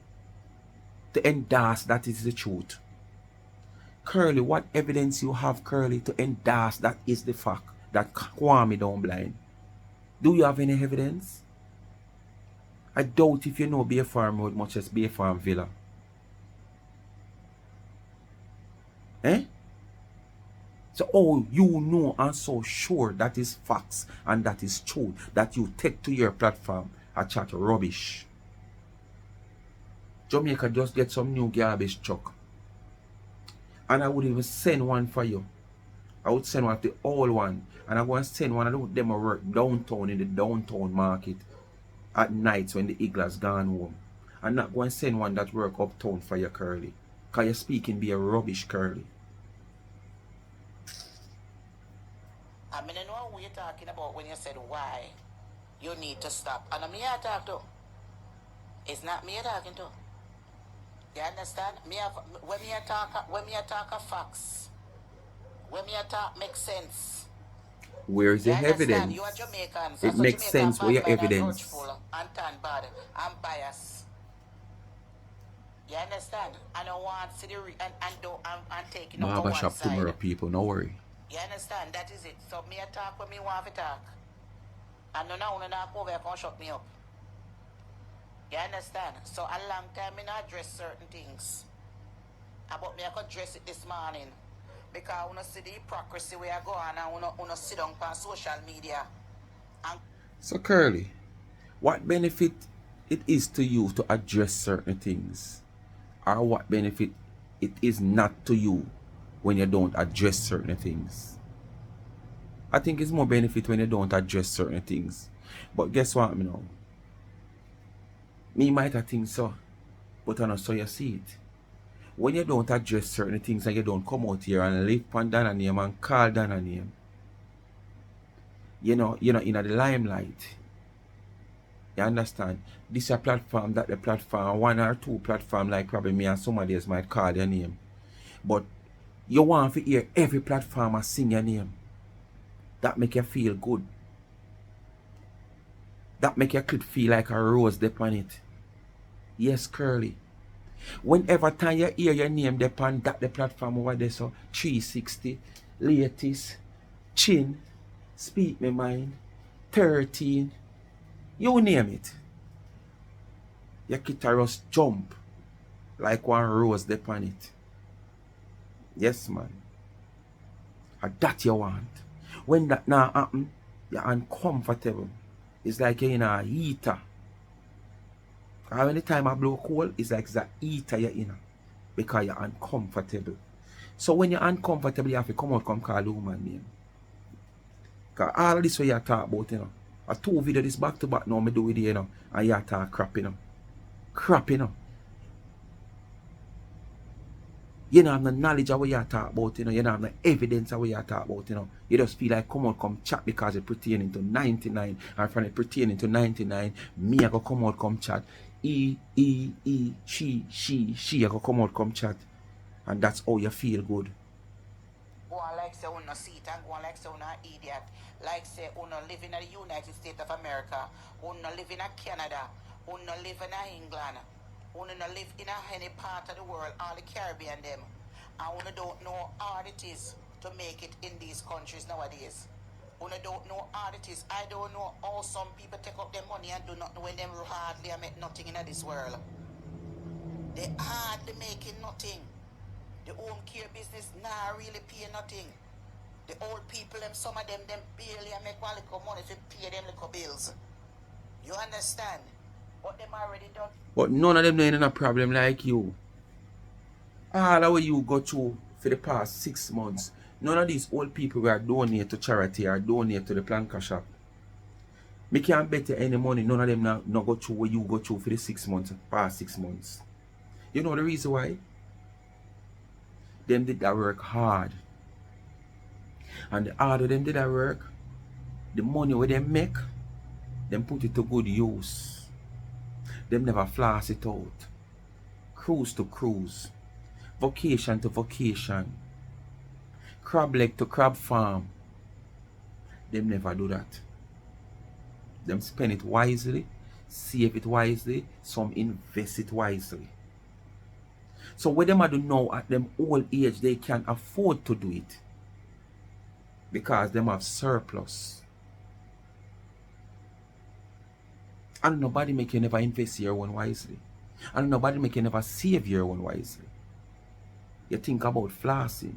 to endorse that is the truth? Curly, what evidence you have, Curly, to endorse that is the fact that Kwame don't blind? Do you have any evidence? I doubt if you know Bay Farm Road much as Bay Farm Villa. Eh? So oh, you know and so sure that is facts and that is true that you take to your platform and chat rubbish. Jamaica just get some new garbage truck. And I would even send one for you. I would send one of the old one. And I'm going to send one of them work downtown in the downtown market at nights when the eagle's gone home. I'm not going to send one that work uptown for you, Curly. Because you're speaking be a rubbish, Curly. I mean, I know what you're talking about when you said why you need to stop. And I'm here to talk to. It's not me you're talking to. You understand? When me talk of facts, when me talk make sense. Where is the evidence? You are Jamaican. It makes sense where your evidence. And turn bad and biased. You understand? I don't want to see the and taking up for one Barbershop side. tomorrow, people, no worry. You understand? That is it. So me talk when me want to talk. And no now not over here can shut me up. You understand? So a long time I not address certain things. About me I could address it this morning. Because I want to see the hypocrisy where I go on and I want to sit down on social media. And so Curly, what benefit it is to you to address certain things? Or what benefit it is not to you when you don't address certain things? I think it's more benefit when you don't address certain things. But guess what, me know? Me might have think so, but I know so you see it. When you don't address certain things and you don't come out here and live on Donna name and call Donna name, you know, in the limelight. You understand? This is a platform that the platform, one or two platform like probably me and somebody else might call your name. But you want to hear every platformer sing your name. That make you feel good. That make your clip feel like a rose upon it. Yes, Curly. Whenever time you hear your name upon that the platform over there, so 360, latest, chin, speak my mind, 13, you name it. Your guitarist jump like one rose upon it. Yes, man. And that you want. When that now happen, you're uncomfortable. It's like you're in a heater. And when the time I blow cold, it's like that heater you're in. Because you're uncomfortable. So when you're uncomfortable, you have to come out come call the woman name. Because all of this what you talk about, you know. A 2 video this back to back now me do with you know. And you talk crap, you know. Crap, you know. You don't have no knowledge of what you talk about, you know. You don't have no evidence of what you talk about, you know. You just feel like come out, come chat because it's pertaining to 99. And from it pertaining to 99, me I go come out, come chat. She, I go come out, come chat. And that's how you feel good. go on like say una see it and go on like say una idiot. Like say una live in the United States of America, una live in Canada, una live in England, una live in any part of the world, all the Caribbean them. And una don't know how it is to make it in these countries nowadays. Una don't know how it is. I don't know how some people take up their money and do not know when them hardly make nothing in this world. They hardly making nothing. The home care business nah really pay nothing. The old people, some of them barely make one little money to pay them little bills. You understand? What them already done. But none of them know any problem like you. All of what you go through for the past 6 months, none of these old people were donate to charity or donate to the planker shop. Me can't bet you any money, none of them not go through what you go through for the 6 months, past 6 months. You know the reason why? them did that work hard. And the harder them did that work, the money where they make, them put it to good use. Them never floss it out. Cruise to cruise. Vacation to vacation. Crab leg to crab farm. Them never do that. Them spend it wisely, save it wisely, some invest it wisely. So what them do now at them old age, they can afford to do it. Because them have surplus. And nobody make you never invest your own wisely. And nobody make you never save your own wisely. You think about flossing.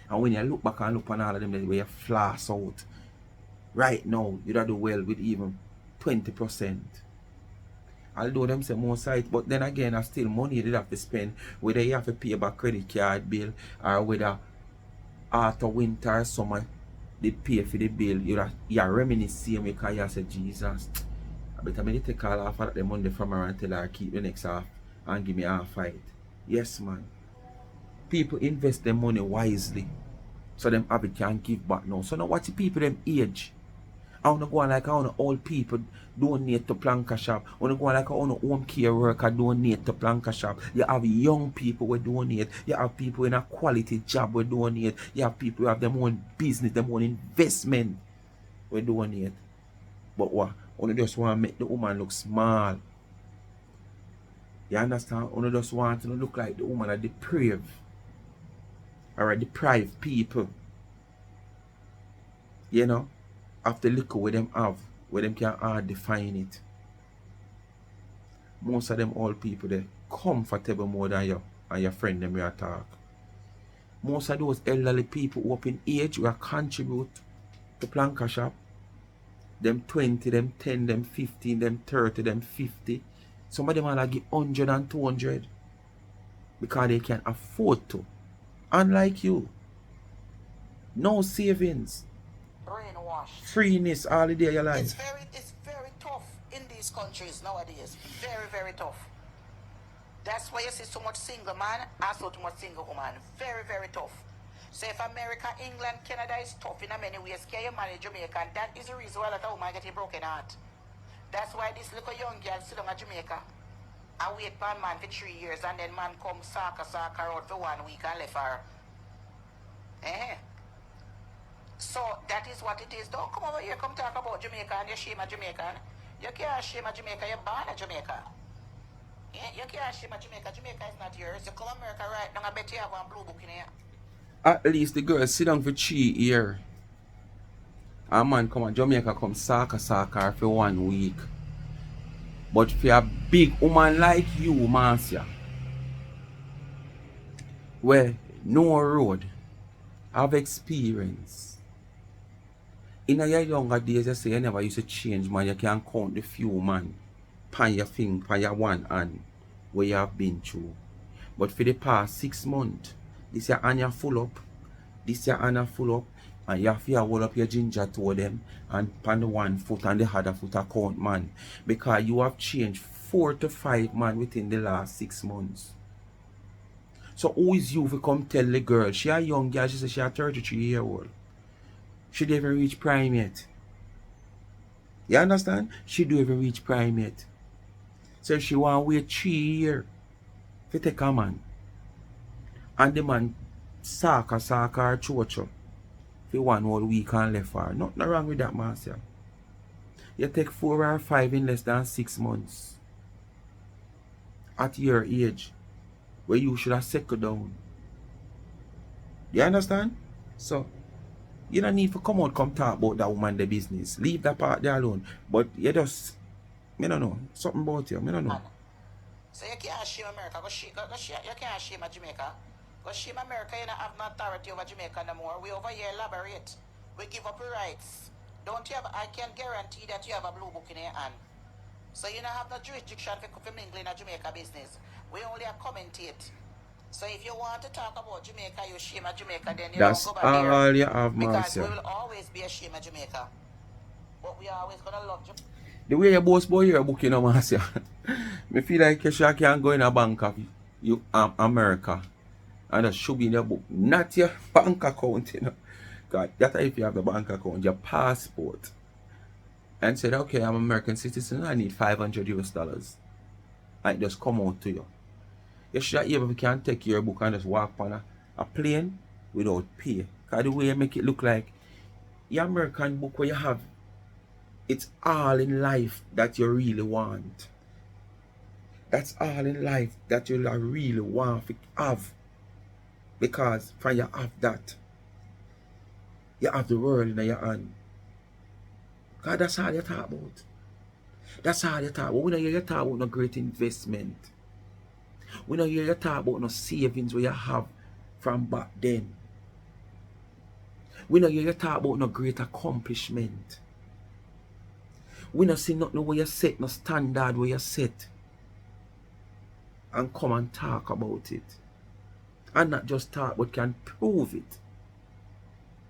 And when you look back and look on all of them, where you floss out. Right now, you don't do well with even 20%. Although them say more sight, but then again, I still money you have to spend, whether you have to pay back credit card bill, or whether after winter or summer, they pay for the bill, you're reminiscing because you say, Jesus, I better me take all off of the Monday from her and tell her keep the next half and give me half fight. Yes, man. People invest their money wisely, so them have it can give back now. So now watch the people them age. I want to go on like I want to old people donate to Planka Shop. I want to go on like I want to home care worker donate to Planka Shop. You have young people who donate. You have people in a quality job who donate. You have people who have their own business, their own investment who donate. But what? Only just want to make the woman look small. You understand? Only just want to look like the woman are depraved. Or a deprived people. You know? After liquor where them have, where them can hard define it. Most of them old people they comfortable more than you and your friend them you talk. Most of those elderly people who up in age will contribute to Planka Shop. Them 20, them 10, them 15, them 30, them 50. Some of them are like 100 and 200. Because they can afford to. Unlike you. No savings. Brainwashed. Freeness all the day of your life. It's very tough in these countries nowadays. Very, very tough. That's why you see so much single man and so much single woman. Very, very tough. So if America, England, Canada is tough in many ways, can you manage Jamaica? And that is the reason why that woman get a broken heart. That's why this little young girl sit down at Jamaica and wait for a man for 3 years and then man come suck out for 1 week and left her. So that is what it is. Don't come over here, come talk about Jamaica and you shame a Jamaican. You can't shame a Jamaica, you're born a Jamaica. You can't shame a Jamaica. Jamaica is not yours. You come America right now, I bet you have one blue book in here. At least the girl sit down for 3 years. A man come to Jamaica come suck her for 1 week. But for a big woman like you, Marcia, where no road, have experience. In your younger days, you say you never used to change, man. You can count the few man pan your finger, pan your one hand where you have been through. But for the past 6 months, this your hand you full up, this your hand you full up, and you have to hold up your ginger to them and pan the 1 foot and the other foot account, man. Because you have changed 4 to 5 man within the last 6 months. So who is you to come tell the girl? She a young girl, she says she a 33-year-old. She don't even reach prime yet. You understand? She don't even reach prime yet. So she want to wait 3 years to take a man. And the man sack her chocho for 1 whole week and left her. Nothing wrong with that, Marcia. You take 4 or 5 in less than 6 months. At your age. Where you should have settled down. You understand? So you don't need to come out come talk about that woman the business. Leave that part there alone. But you just, I don't know, something about you, I don't know. So you can't shame America, you can't shame Jamaica. Because shame America, you don't have no authority over Jamaica no more. We over here elaborate. We give up your rights. Don't you have, I can guarantee that you have a blue book in your hand. So you don't have no jurisdiction for mingling in Jamaica business. We only commentate. So if you want to talk about Jamaica, you shame at Jamaica, then you That's don't go back there. all you have, Because Marcia. we will always be ashamed of Jamaica. But we are always going to love Jamaica. The way you both boy your book, you know, Marcia. Me feel like you sure can go in a bank of you, America And that should be in your book, not your bank account, you know. God, that's if you have the bank account, your passport. And said, okay, I'm an American citizen, I need 500 US dollars. And it just come out to you. You should be able to can take your book and just walk on a plane without pay. Because the way you make it look like your American book where you have, it's all in life that you really want. That's all in life that you really want to have. Because when you have that, you have the world in your hand. Because that's all you talk about. That's all you talk about. We don't hear you talk about no great investment. We don't hear you talk about no savings where you have from back then. We don't hear you talk about no great accomplishment. We don't see nothing where you set, no standard where you set. And come and talk about it. And not just talk, but can prove it.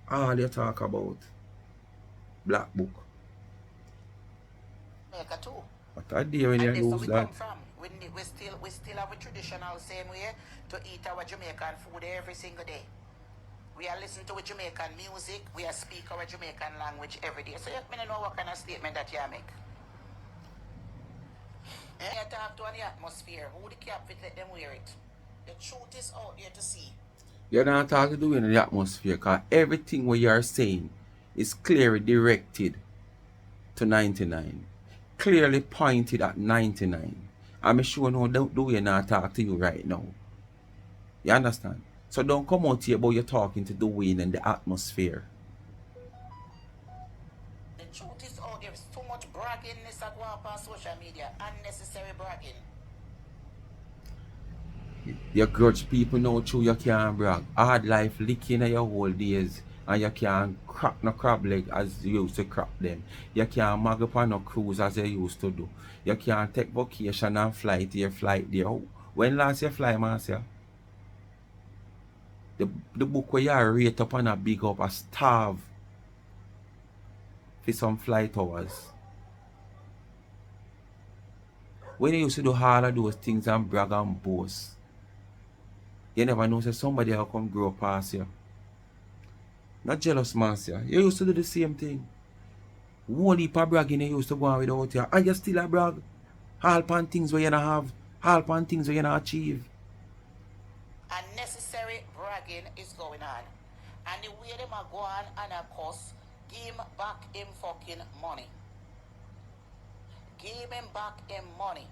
All you talk about. Black book. Jamaica too. What a day when you And that's where lose we that. come from. We still have a traditional same way to eat our Jamaican food every single day. We are listening to Jamaican music. We are speak our Jamaican language every day. So you may know what kind of statement that you make. And you talk to the atmosphere. Who the cap fit, let them wear it. The truth is out there to see. You're not talking to in the atmosphere, because everything what you're saying is clearly directed to 99. Clearly pointed at 99. I'm sure no don't do you not talk to you right now. You understand? So don't come out here about you talking to Dwayne and the atmosphere. The truth is out there. There's too much bragging that go up on social media. Unnecessary bragging. You grudge people know true you can't brag. Hard life licking at your whole days. And you can't crack no crab leg as you used to crack them. You can't mag up on no cruise as you used to do. You can't take vacation and fly to your flight there. When last you fly, Marcia? The book where you rate up on a big up a starve for some flight hours. When you used to do all of those things and brag and boast, you never know that somebody will come grow past you. Not jealous, Marcia. You used to do the same thing. One heap of bragging you used to go on without you. And you still a brag. All upon things where you don't have. All upon things where you don't achieve. Unnecessary bragging is going on. And the way them are going and of course, give him back him fucking money. Give him back him money.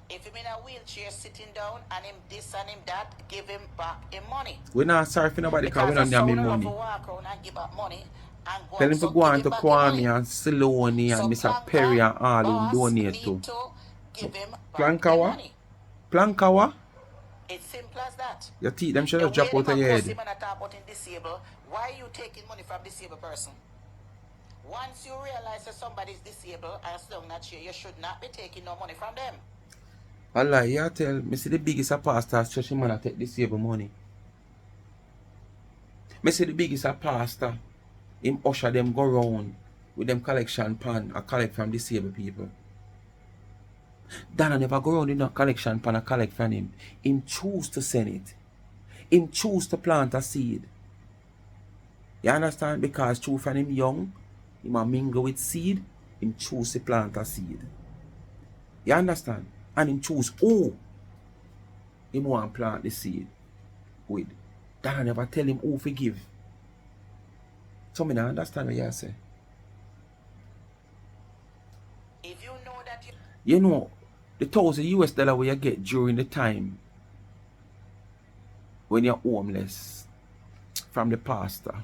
If him in a wheelchair sitting down and him this and him that, give him back him money. We're not sorry for nobody because we don't need any money. Walk around and give back money and go Tell him to go on to Kwame and Siloni and so Mr. Perry and all who donate to. Give him Plankawa? money. Plankawa? It's simple as that. Your teeth them should have dropped out of your head. Why are you taking money from disabled person? Once you realize that somebody is disabled and still not here, you should not be taking no money from them. Allah, you tell me see the biggest pastor church man take disabled money. Me see the biggest pastor him usher them go round with them collection pan and collect from disabled people. Donna never go round in a collection pan and collect from him. Him choose to send it. Him choose to plant a seed. You understand? Because true from him young, him a mingle with seed, him choose to plant a seed. You understand? And him choose who him want to plant the seed with. Donna never tell him who forgive. So me don't understand what you say. If you know that You know, the $1,000 where you get during the time when you're homeless from the pastor.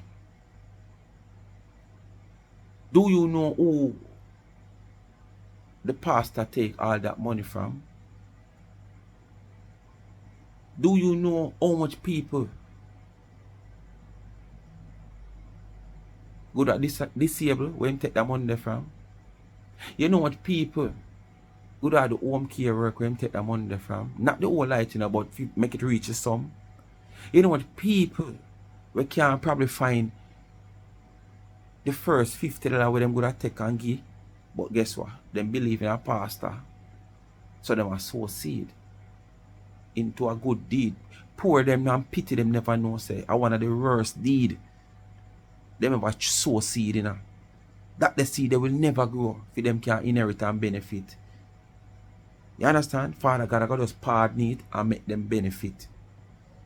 Do you know who the pastor take all that money from? Do you know how much people go that disabled when take that money from? You know what people go to the home care work when take that money from? Not the whole lighting about make it reach some. You know what people we can probably find the first $50 where them go to take and give. But guess what? Them believe in a pastor. So them are sow seed into a good deed. poor them and pity them never know say I one of the worst deed. Them ever sow seed in her. That the seed they will never grow for them can inherit and benefit. You understand? Father God, I got just pardon it and make them benefit.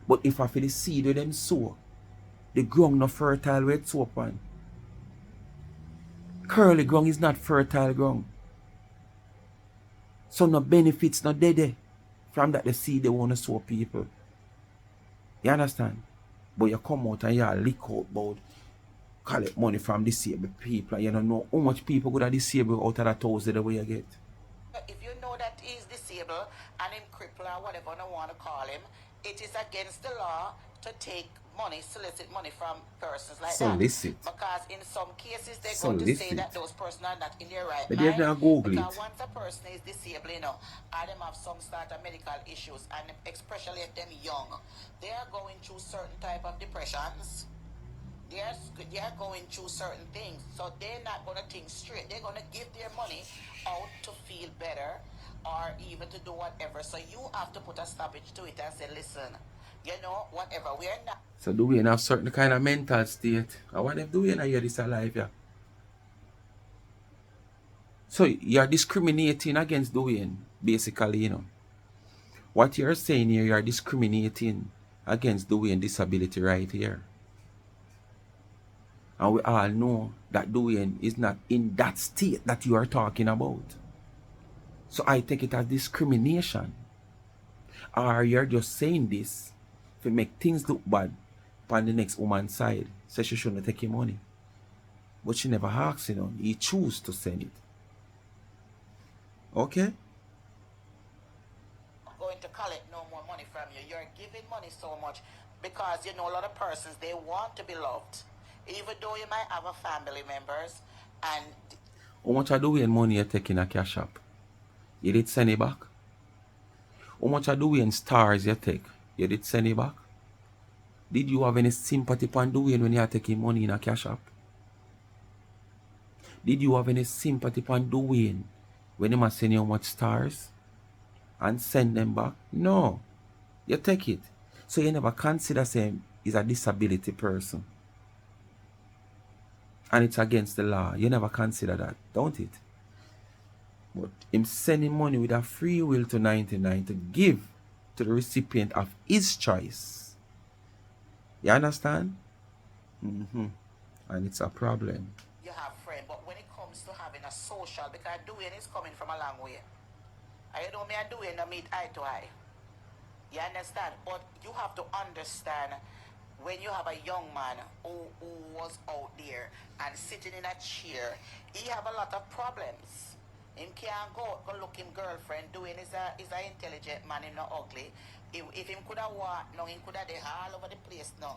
But if I feel the seed with them sow, the ground not fertile where it's open. Curly ground is not fertile ground. So no benefits not dead from that the seed they want to sow people. You understand? But you come out and you lick out about collect money from disabled people and you don't know how much people could have disabled out of that 1,000 the way you get. If you know that he's disabled and him crippled or whatever you want to call him, it is against the law to take money, solicit money from persons like solicit. that. Because in some cases they're going to say that those persons are not in their right but mind. Because once a person is disabled, and them have some sort of medical issues, and especially if them young, they are going through certain type of depressions. They are going through certain things, so they're not going to think straight. They're going to give their money out to feel better or even to do whatever. So you have to put a stoppage to it and say, listen, whatever, we are not. So do we have certain kind of mental state? I want to do hear this alive, yeah. So you're discriminating against Dwayne, basically, What you're saying here, you're discriminating against Dwayne disability right here. And we all know that Dwayne is not in that state that you are talking about. So I take it as discrimination. Or you're just saying this to make things look bad on the next woman's side. So she shouldn't take your money. But she never asks, He choose to send it. Okay? I'm going to collect no more money from you. You're giving money so much because, a lot of persons, they want to be loved. Even though you might have a family members and... How much are doing money you take in a cash app? You did send it back? How much are doing stars you take? You did send it back? Did you have any sympathy upon doing when you are taking money in a cash app? Did you have any sympathy upon doing when you must send you how much stars and send them back? No. You take it. So you never consider saying he's a disability person. And it's against the law. You never consider that, don't it? But him sending money with a free will to 99 to give to the recipient of his choice. You understand? And it's a problem. You have friends, but when it comes to having a social, because doing is coming from a long way. I don't mean doing to meet eye to eye. You understand? But you have to understand when you have a young man who was out there and sitting in a chair, he have a lot of problems. Him can't go look him girlfriend doing is a intelligent man, him not ugly. If him could have walked now, him could have there all over the place now.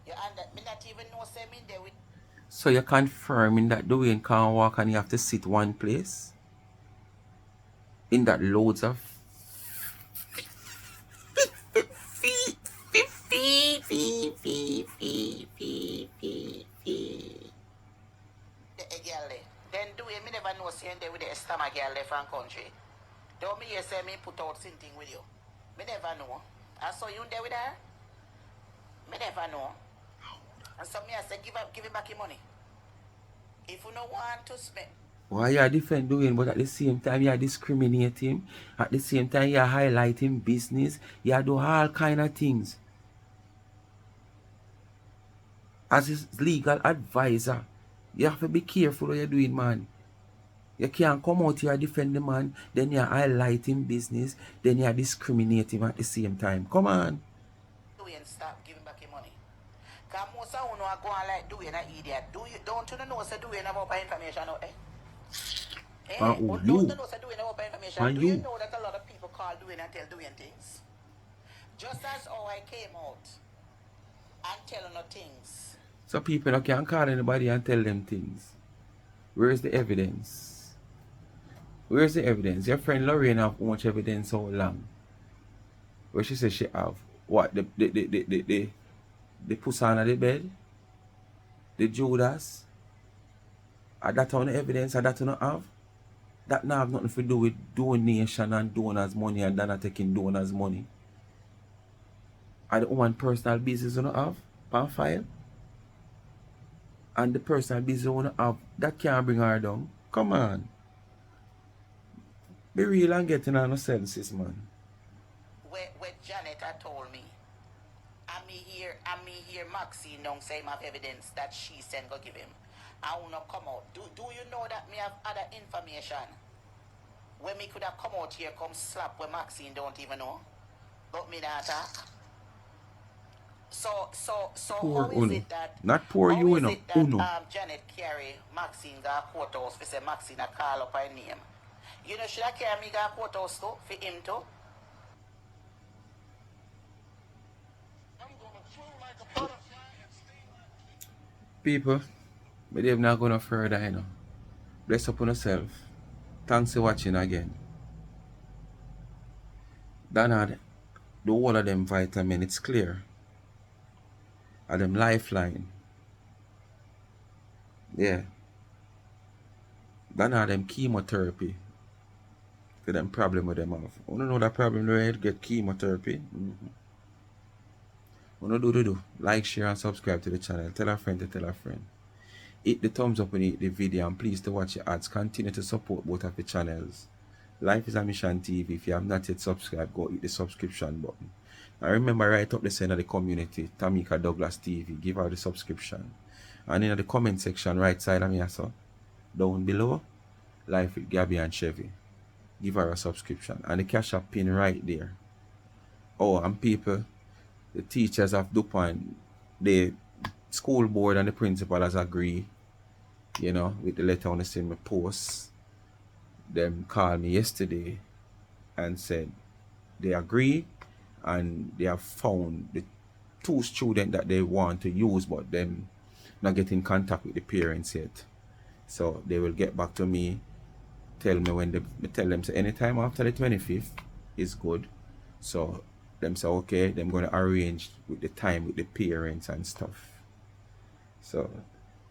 You understand? Me not even know say me there with. So you're confirming that Dwayne can't walk and you have to sit one place? In that loads of Then Dwayne, me never know saying there with the stomach girl left from country. Don't me hear say me put out something with you. Me never know. I saw you there with her. Me never know. And so me I say give him back your money. If you don't want to spend. Why you are defend Dwayne, but at the same time you are discriminating him. At the same time you are highlighting business. You are do all kind of things. As his legal advisor, you have to be careful what you're doing, man. You can't come out here and defend the man, then you're highlighting business, then you're discriminating at the same time. Come on. Dwayne, stop giving back your money. Because most of you are going like Dwayne an idiot. Don't you know say Dwayne have open information out there? Don't you know say Dwayne have open information? Do you know that a lot of people call Dwayne and tell Dwayne things? Just as how I came out and telling her things. So people can't call anybody and tell them things. Where's the evidence? Where's the evidence? Your friend Lorraine have much evidence so long. Where she says she have what? The pussy on the bed? The Judas? Are that on the evidence? Are that not have? That not have nothing to do with donation and donors' money and Donna taking donors' money. I don't want personal business on have on file. And the personal business on have that can't bring her down. Come on. Be real and getting on no senses, man. Where Janet had told me, I me hear Maxine don't say him have evidence that she sent go give him. I wanna come out. Do you know that me have other information? When me could have come out here, come slap where Maxine don't even know. But me not talk. So Poor how is Uno. it that Not poor how you, is know. it that Uno. Janet carry Maxine go courthouse for say Maxine a call up her name? You know should I carry me go courthouse too for him too? People, but they're not gonna further, Bless up on yourself. Thanks for watching again. Donna, the whole of them vitamin, it's clear. And them lifeline. Yeah. Donna them chemotherapy. For them problem with them have. You don't know that problem where you get chemotherapy. You do. Like, share and subscribe to the channel. Tell a friend to tell a friend. Hit the thumbs up when you hit the video and please to watch your ads. Continue to support both of the channels. Life is a Mission TV. If you have not yet subscribed, go hit the subscription button. And remember, right up the center of the community, Tamika Douglas TV. Give her the subscription. And in the comment section, right side of me, so down below, Life with Gabby and Chevy. Give her a subscription. And the cash app pin right there. Oh, and people, the teachers of DuPont, the school board and the principal has agreed, with the letter on the same post. Them called me yesterday and said they agree and they have found the 2 students that they want to use, but them not get in contact with the parents yet. So they will get back to me, tell me when they tell them, so anytime after the 25th is good. So them say okay, them going to arrange with the time with the parents and stuff. So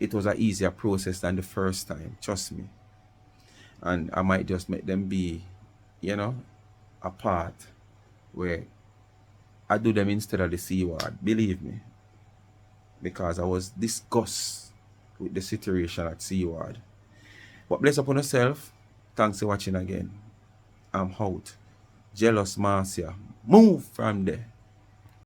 it was an easier process than the first time, trust me. And I might just make them be, a part where I do them instead of the C word, believe me. Because I was disgusted with the situation at C word. But bless upon yourself. Thanks for watching again. I'm out. Jealous Marcia. Move from there.